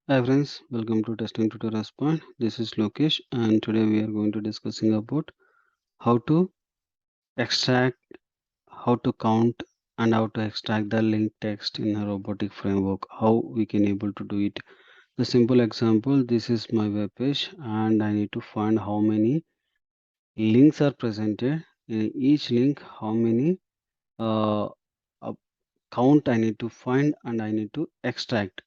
Hi friends, welcome to Testing Tutorials Point. This is Lokesh and today we are going to discussing about how to extract, how to count and how to extract the linked text in a robotic framework. How we can able to do it. The simple example, this is my web page and I need to find how many links are presented. In each link, how many uh, uh, count I need to find and I need to extract.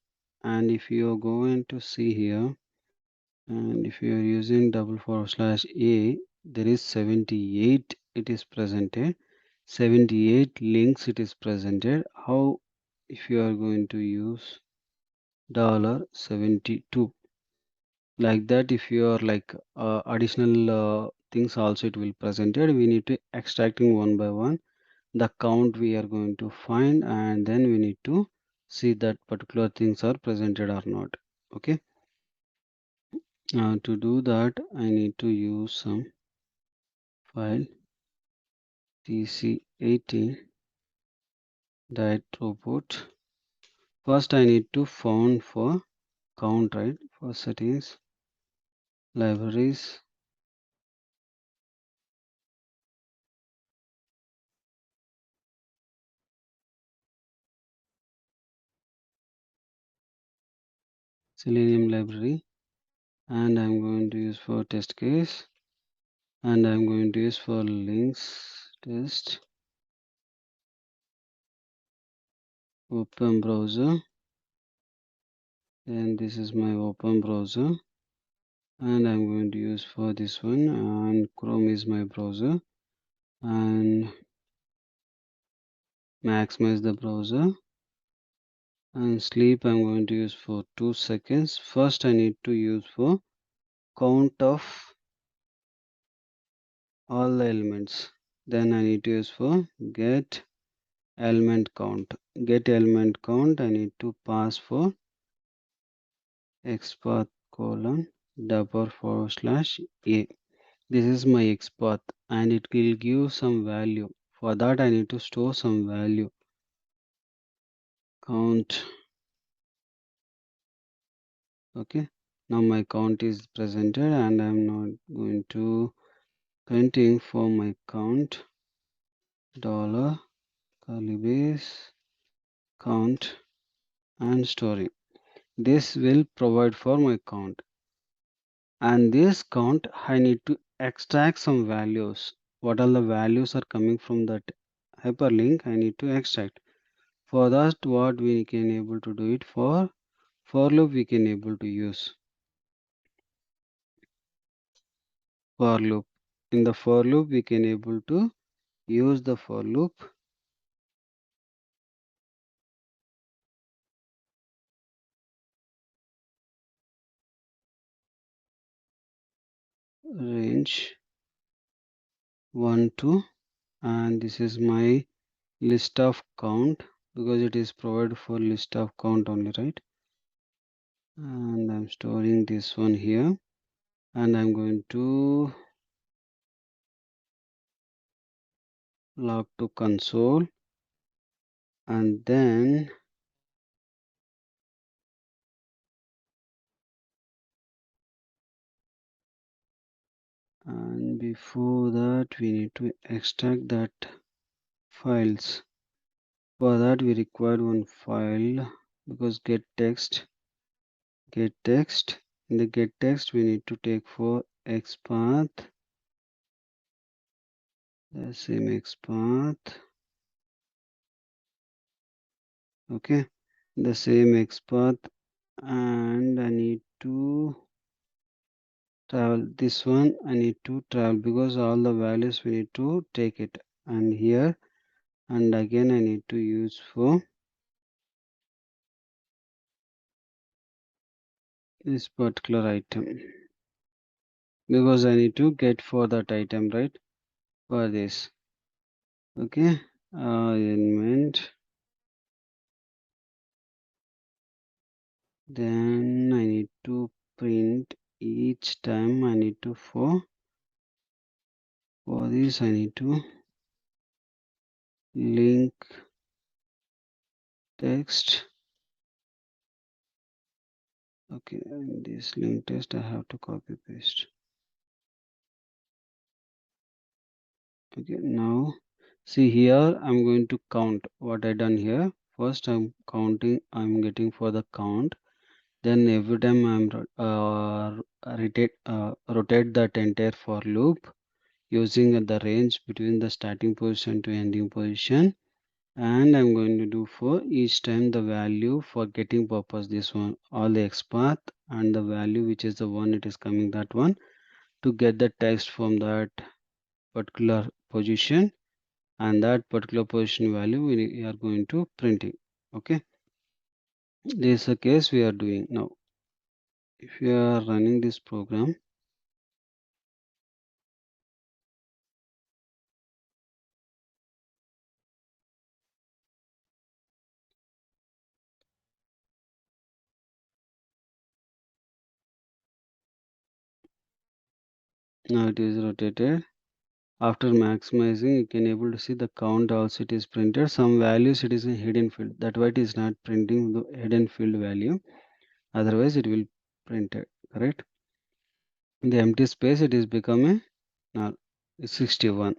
And if you are going to see here, and if you are using /a, there is 78 it is presented, 78 links it is presented. How if you are going to use $72 like that, if you are like additional things also it will presented, we need to extracting one by one the count we are going to find, and then we need to see that particular things are presented or not. Okay, to do that I need to use some file tc18 that robot. First I need to found for count, right? For settings, libraries, Selenium library, and I'm going to use for test case, and I'm going to use for links test, open browser, and this is my open browser, and I'm going to use for this one, and Chrome is my browser, and maximize the browser, and sleep I'm going to use for 2 seconds. First I need to use for count of all the elements, then I need to use for get element count. Get element count I need to pass for xpath colon $a. This is my xpath and it will give some value. For that I need to store some value. Count. Okay, now my count is presented and I'm not going to printing for my count dollar curly brace count and storing. This will provide for my count, and this count I need to extract some values. What all the values are coming from that hyperlink I need to extract. For that what we can able to do it for loop we can able to use for loop. In the for loop we can able to use the for loop range 1 to, and this is my list of count because it is provided for list of count only, right? And I'm storing this one here, and I'm going to log to console, and then and before that we need to extract that files. For that we require one file because get text in the get text we need to take for xpath, the same xpath. Okay, the same xpath, and I need to travel this one. I need to travel because all the values we need to take it, and here and again I need to use for this particular item because I need to get for that item, right? For this. Okay, element, then I need to print each time I need to for this I need to link text Okay, and this link test I have to copy paste. Okay, now see here I'm going to count what I done here. First I'm counting, I'm getting for the count. Then every time I'm rotate that entire for loop using the range between the starting position to ending position. And I'm going to do for each time the value for getting purpose, this one, all the X path, and the value which is the one it is coming, that one, to get the text from that particular position, and that particular position value we are going to printing. Okay, this is the case we are doing now. If you are running this program, now it is rotated. After maximizing, you can able to see the count also it is printed. Some values it is a hidden field, that why it is not printing the hidden field value, otherwise it will print it, correct. In the empty space it is become a null. It's 61.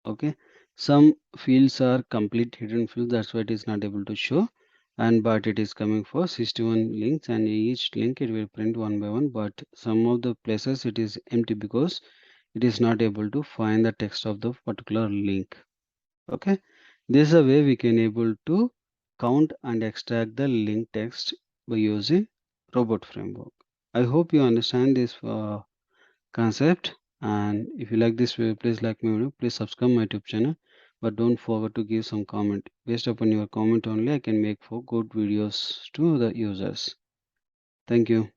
Okay, some fields are complete hidden fields, that's why it is not able to show, and but it is coming for 61 links, and each link it will print one by one, but some of the places it is empty because it is not able to find the text of the particular link. Okay, this is a way we can able to count and extract the link text by using robot framework. I hope you understand this concept, and if you like this video, please like my video, please subscribe my YouTube channel, but don't forget to give some comment. Based upon your comment only I can make for good videos to the users. Thank you.